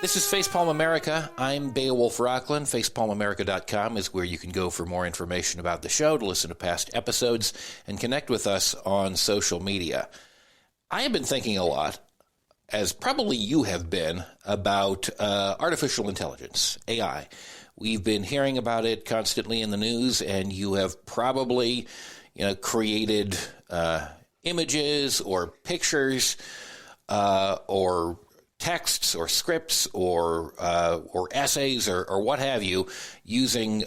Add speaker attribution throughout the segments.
Speaker 1: This is Facepalm America. I'm Beowulf Rockland. FacepalmAmerica.com is where you can go for more information about the show, to listen to past episodes, and connect with us on social media. I have been thinking a lot, as probably you have been, about artificial intelligence, AI. We've been hearing about it constantly in the news, and you have probably, created images or pictures or texts or scripts or essays or what have you, using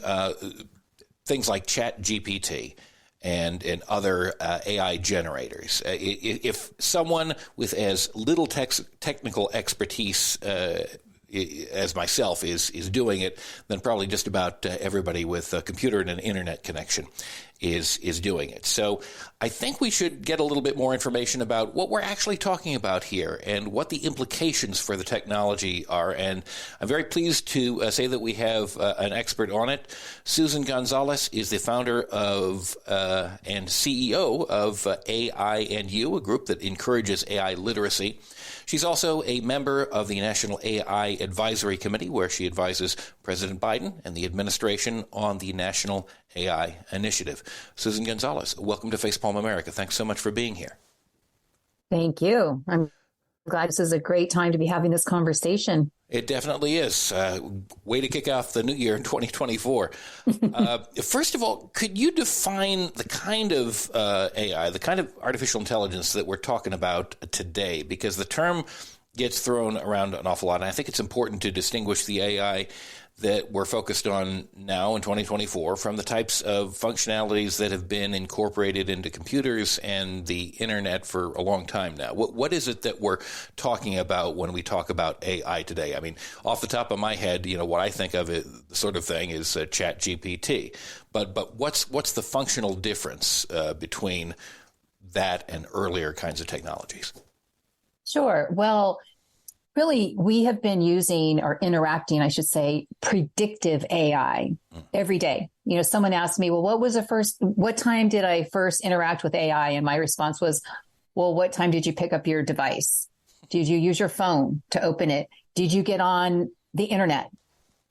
Speaker 1: things like ChatGPT and other AI generators. If someone with as little technical expertise as myself is doing it, then probably just about everybody with a computer and an internet connection is doing it. So I think we should get a little bit more information about what we're actually talking about here and what the implications for the technology are. And I'm very pleased to say that we have an expert on it. Susan Gonzales is the founder of and CEO of AI&U, a group that encourages AI literacy. She's also a member of the National AI Advisory Committee, where she advises President Biden and the administration on the National AI Initiative. Susan Gonzales, welcome to Facepalm America. Thanks so much for being here.
Speaker 2: Thank you. I'm glad this is a great time to be having this conversation.
Speaker 1: It definitely is. Way to kick off the new year in 2024. First of all, could you define the kind of AI, the kind of artificial intelligence that we're talking about today? Because the term gets thrown around an awful lot, and I think it's important to distinguish the AI that we're focused on now in 2024 from the types of functionalities that have been incorporated into computers and the internet for a long time now. What is it that we're talking about when we talk about AI today? I mean, off the top of my head, what I think of it, the sort of thing, is ChatGPT. But what's the functional difference between that and earlier kinds of technologies?
Speaker 2: Sure. Well, really, we have been using or interacting, I should say, predictive AI every day. Someone asked me, well, what time did I first interact with AI? And my response was, well, what time did you pick up your device? Did you use your phone to open it? Did you get on the internet?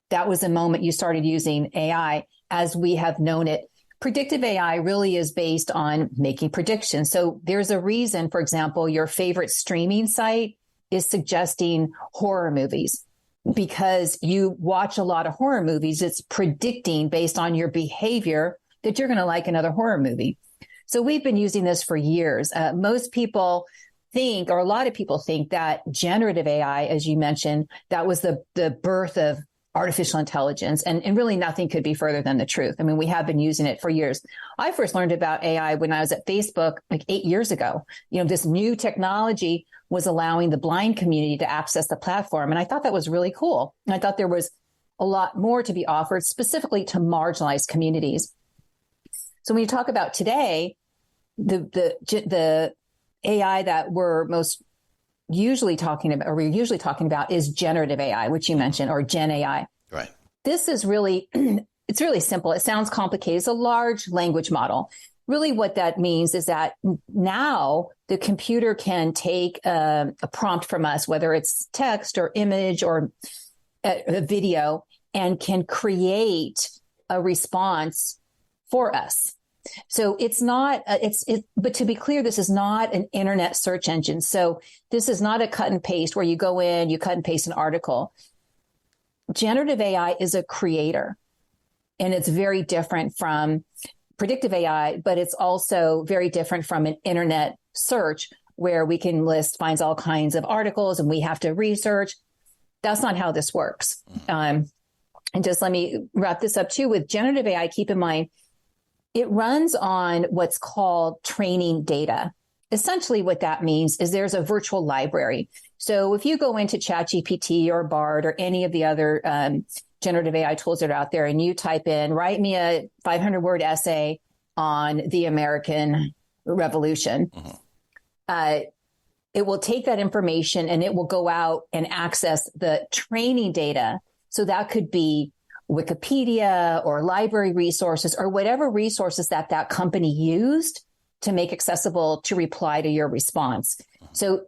Speaker 2: That was the moment you started using AI as we have known it. Predictive AI really is based on making predictions. So there's a reason, for example, your favorite streaming site is suggesting horror movies because you watch a lot of horror movies. It's predicting based on your behavior that you're going to like another horror movie. So we've been using this for years. Most people think, or a lot of people think, that generative AI, as you mentioned, that was the birth of artificial intelligence. And really nothing could be further than the truth. I mean, we have been using it for years. I first learned about AI when I was at Facebook like 8 years ago. This new technology was allowing the blind community to access the platform. And I thought that was really cool. And I thought there was a lot more to be offered specifically to marginalized communities. So when you talk about today, the AI that we're usually talking about is generative AI, which you mentioned, or Gen AI.
Speaker 1: Right.
Speaker 2: This is really, it's really simple. It sounds complicated. It's a large language model. Really what that means is that now the computer can take a prompt from us, whether it's text or image or a video, and can create a response for us. So it's not, but to be clear, this is not an internet search engine. So this is not a cut and paste where you go in, you cut and paste an article. Generative AI is a creator, and it's very different from predictive AI, but it's also very different from an internet search where we can finds all kinds of articles and we have to research. That's not how this works. And just let me wrap this up too. With generative AI, keep in mind, it runs on what's called training data. Essentially what that means is there's a virtual library. So if you go into ChatGPT or Bard or any of the other generative AI tools that are out there and you type in, write me a 500-word essay on the American Revolution, it will take that information and it will go out and access the training data. So that could be Wikipedia or library resources or whatever resources that company used to make accessible to reply to your response. So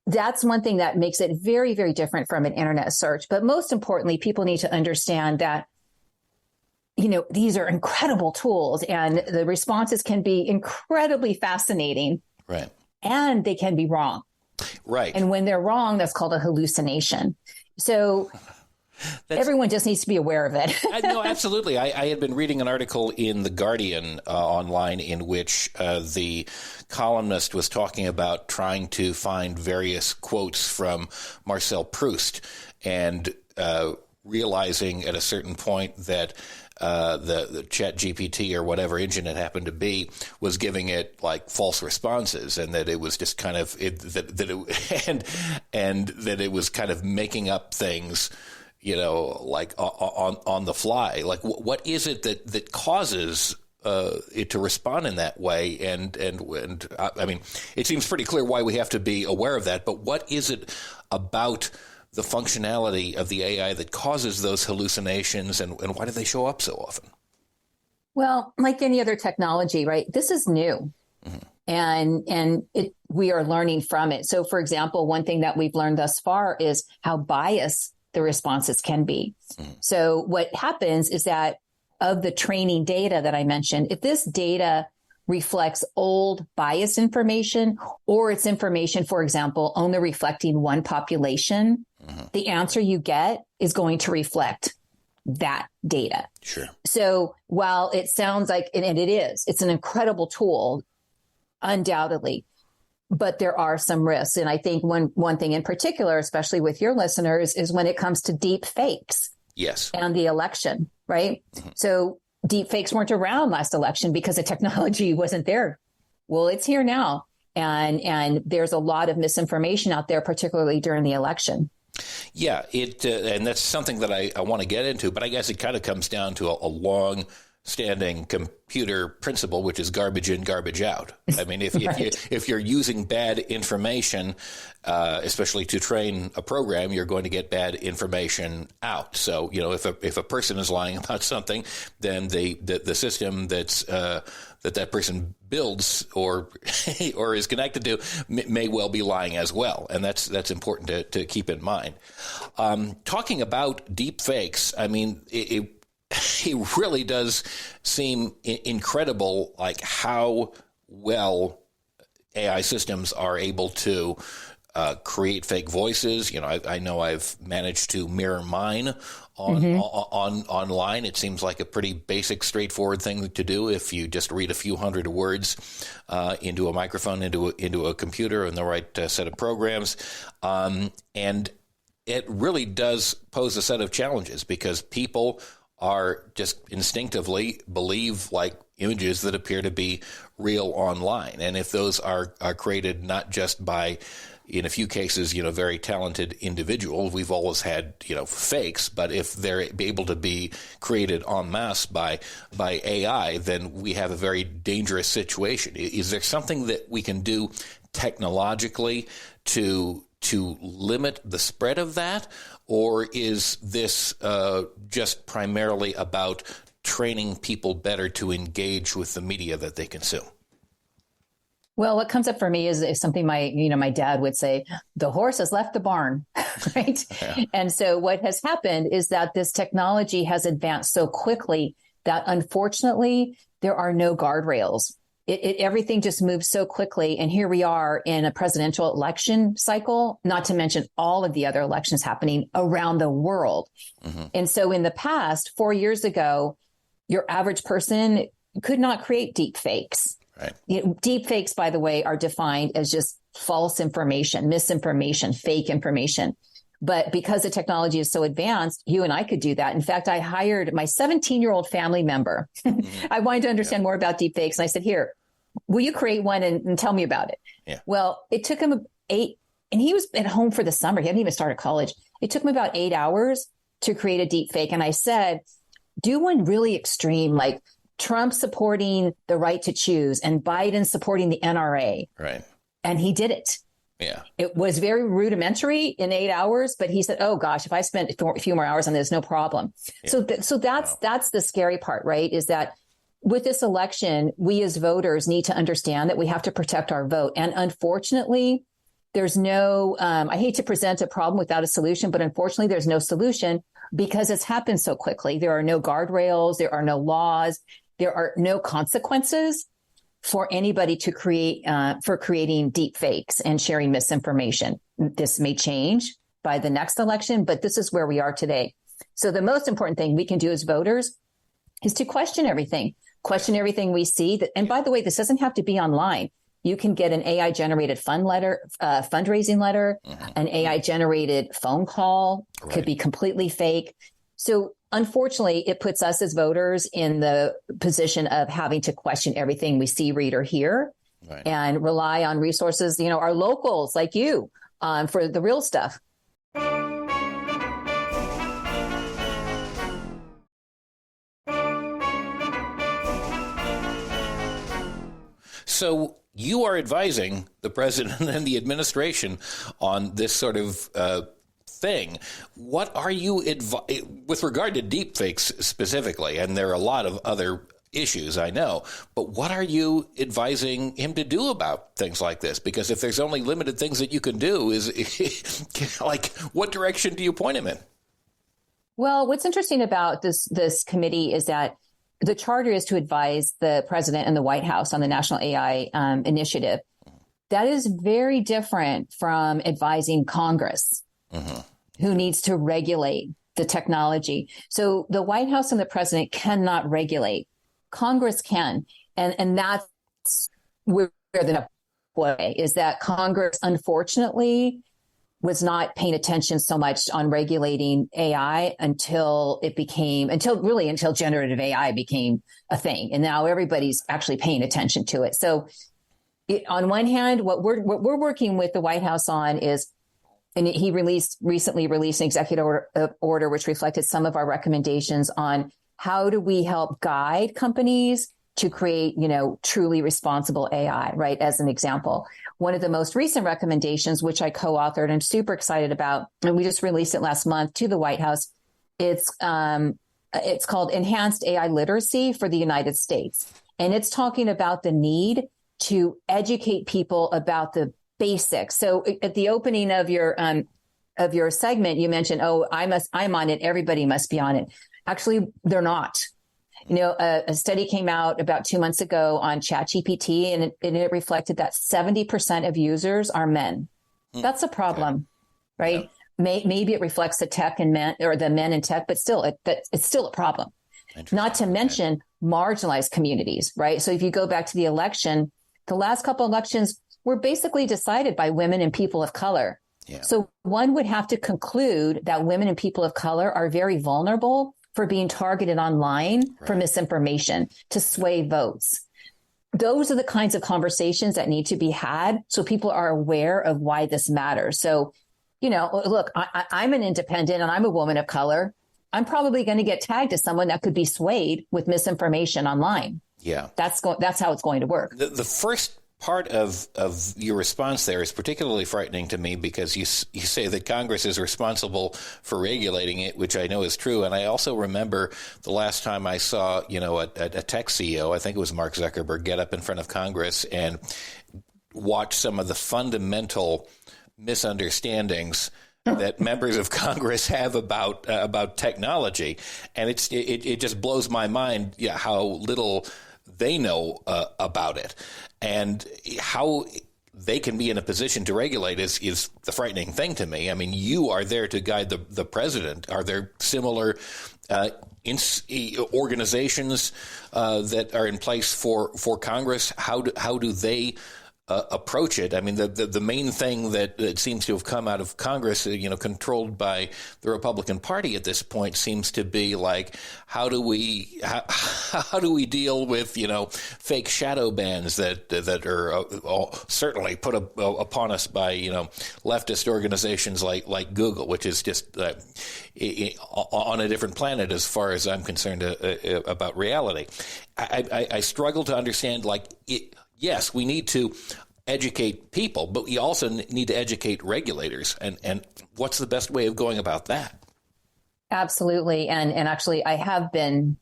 Speaker 2: that's one thing that makes it very, very different from an internet search. But most importantly, people need to understand that, these are incredible tools and the responses can be incredibly fascinating.
Speaker 1: Right.
Speaker 2: And they can be wrong.
Speaker 1: Right.
Speaker 2: And when they're wrong, that's called a hallucination. So everyone just needs to be aware of it.
Speaker 1: No, absolutely. I had been reading an article in The Guardian online in which the columnist was talking about trying to find various quotes from Marcel Proust and realizing at a certain point that the Chat GPT or whatever engine it happened to be was giving it like false responses, and that it was just kind of and that it was kind of making up things, like on the fly. Like, what is it that causes it to respond in that way? And I mean, it seems pretty clear why we have to be aware of that. But what is it about the functionality of the AI that causes those hallucinations, and why do they show up so often?
Speaker 2: Well, like any other technology, right? This is new. Mm-hmm. And we are learning from it. So, for example, one thing that we've learned thus far is how biased the responses can be. Mm-hmm. So what happens is that of the training data that I mentioned, if this data reflects old biased information, or it's information, for example, only reflecting one population, mm-hmm. the answer you get is going to reflect that data.
Speaker 1: Sure.
Speaker 2: So while it sounds like, and it's an incredible tool, undoubtedly, but there are some risks. And I think one thing in particular, especially with your listeners, is when it comes to deep fakes.
Speaker 1: Yes.
Speaker 2: And the election, right? Mm-hmm. So deep fakes weren't around last election because the technology wasn't there. Well, it's here now. And there's a lot of misinformation out there, particularly during the election.
Speaker 1: Yeah, and that's something that I want to get into, but I guess it kind of comes down to a long-standing computer principle, which is garbage in, garbage out. I mean, if you're using bad information, especially to train a program, you're going to get bad information out. So, if a person is lying about something, then the system that person builds or is connected to may well be lying as well, and that's important to keep in mind. Talking about deep fakes, I mean, it really does seem incredible, like how well AI systems are able to create fake voices. I know I've managed to mirror mine online. It seems like a pretty basic, straightforward thing to do if you just read a few hundred words into a microphone, into a computer, and the right set of programs. And it really does pose a set of challenges because people are just instinctively believe like images that appear to be real online. And if those are created not just by, in a few cases, very talented individuals, we've always had, fakes, but if they're able to be created en masse by AI, then we have a very dangerous situation. Is there something that we can do technologically to limit the spread of that? Or is this just primarily about training people better to engage with the media that they consume?
Speaker 2: Well, what comes up for me is something my dad would say, the horse has left the barn, right? Yeah. And so what has happened is that this technology has advanced so quickly that unfortunately there are no guardrails. Everything just moves so quickly. And here we are in a presidential election cycle, not to mention all of the other elections happening around the world. Mm-hmm. And so in the past, 4 years ago, your average person could not create deep fakes. Right. Deep fakes, by the way, are defined as just false information, misinformation, fake information. But because the technology is so advanced, you and I could do that. In fact, I hired my 17-year-old family member. Mm-hmm. I wanted to understand more about deep fakes. And I said, here, will you create one and tell me about it? Yeah. Well, it took him and he was at home for the summer. He hadn't even started college. It took him about 8 hours to create a deep fake. And I said, do one really extreme, like Trump supporting the right to choose and Biden supporting the NRA. Right. And he did it. Yeah. It was very rudimentary in 8 hours, but he said, oh gosh, if I spent a few more hours on this, no problem. Yeah. So that's the scary part, right? Is that with this election, we as voters need to understand that we have to protect our vote. And unfortunately, There's no, I hate to present a problem without a solution, but unfortunately, there's no solution because it's happened so quickly. There are no guardrails, there are no laws, there are no consequences for anybody to create, for creating deep fakes and sharing misinformation. This may change by the next election, but this is where we are today. So the most important thing we can do as voters is to question everything we see. And by the way, this doesn't have to be online. You can get an AI generated fundraising letter, an AI generated phone call, could be completely fake. So unfortunately, it puts us as voters in the position of having to question everything we see, read, or hear, and rely on resources, our locals like you, for the real stuff.
Speaker 1: So you are advising the president and the administration on this sort of thing. What are you with regard to deepfakes specifically? And there are a lot of other issues, I know, but what are you advising him to do about things like this? Because if there's only limited things that you can do, is like, what direction do you point him in?
Speaker 2: Well, what's interesting about this committee is that the charter is to advise the president and the White House on the National AI Initiative. That is very different from advising Congress, who needs to regulate the technology. So the White House and the president cannot regulate. Congress can. And that's where the play is, that Congress, unfortunately, was not paying attention so much on regulating AI until generative AI became a thing. And now everybody's actually paying attention to it. So on one hand, what we're working with the White House on is, and he recently released an executive order which reflected some of our recommendations on how do we help guide companies to create, truly responsible AI, right? As an example, one of the most recent recommendations, which I co-authored and I'm super excited about, and we just released it last month to the White House. It's called Enhanced AI Literacy for the United States. And it's talking about the need to educate people about the basics. So at the opening of your segment, you mentioned, I'm on it. Everybody must be on it. Actually, they're not. A study came out about 2 months ago on ChatGPT, and it reflected that 70% of users are men. That's a problem, right? Yeah. Maybe it reflects the tech and men, or the men in tech, but still, it's still a problem. Not to mention marginalized communities, right? So if you go back to the election, the last couple of elections were basically decided by women and people of color. Yeah. So one would have to conclude that women and people of color are very vulnerable for being targeted online for misinformation to sway votes. Those are the kinds of conversations that need to be had so people are aware of why this matters. So, look, I'm an independent and I'm a woman of color. I'm probably going to get tagged as someone that could be swayed with misinformation online. Yeah. That's how it's going to work.
Speaker 1: The first part of your response there is particularly frightening to me because you say that Congress is responsible for regulating it, which I know is true. And I also remember the last time I saw, a tech CEO, I think it was Mark Zuckerberg, get up in front of Congress and watch some of the fundamental misunderstandings that members of Congress have about technology. And it just blows my mind how little they know about it. And how they can be in a position to regulate is the frightening thing to me. I mean, you are there to guide the president. Are there similar organizations that are in place for Congress? How do they approach it? I mean, the main thing that seems to have come out of Congress, controlled by the Republican Party at this point, seems to be like, how do we deal with fake shadow bans that are certainly put upon us by leftist organizations like Google, which is just on a different planet as far as I'm concerned about reality. I struggle to understand yes, we need to educate people, but we also need to educate regulators. And what's the best way of going about that?
Speaker 2: Absolutely. And actually, I have been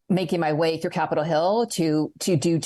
Speaker 2: making my way through Capitol Hill to do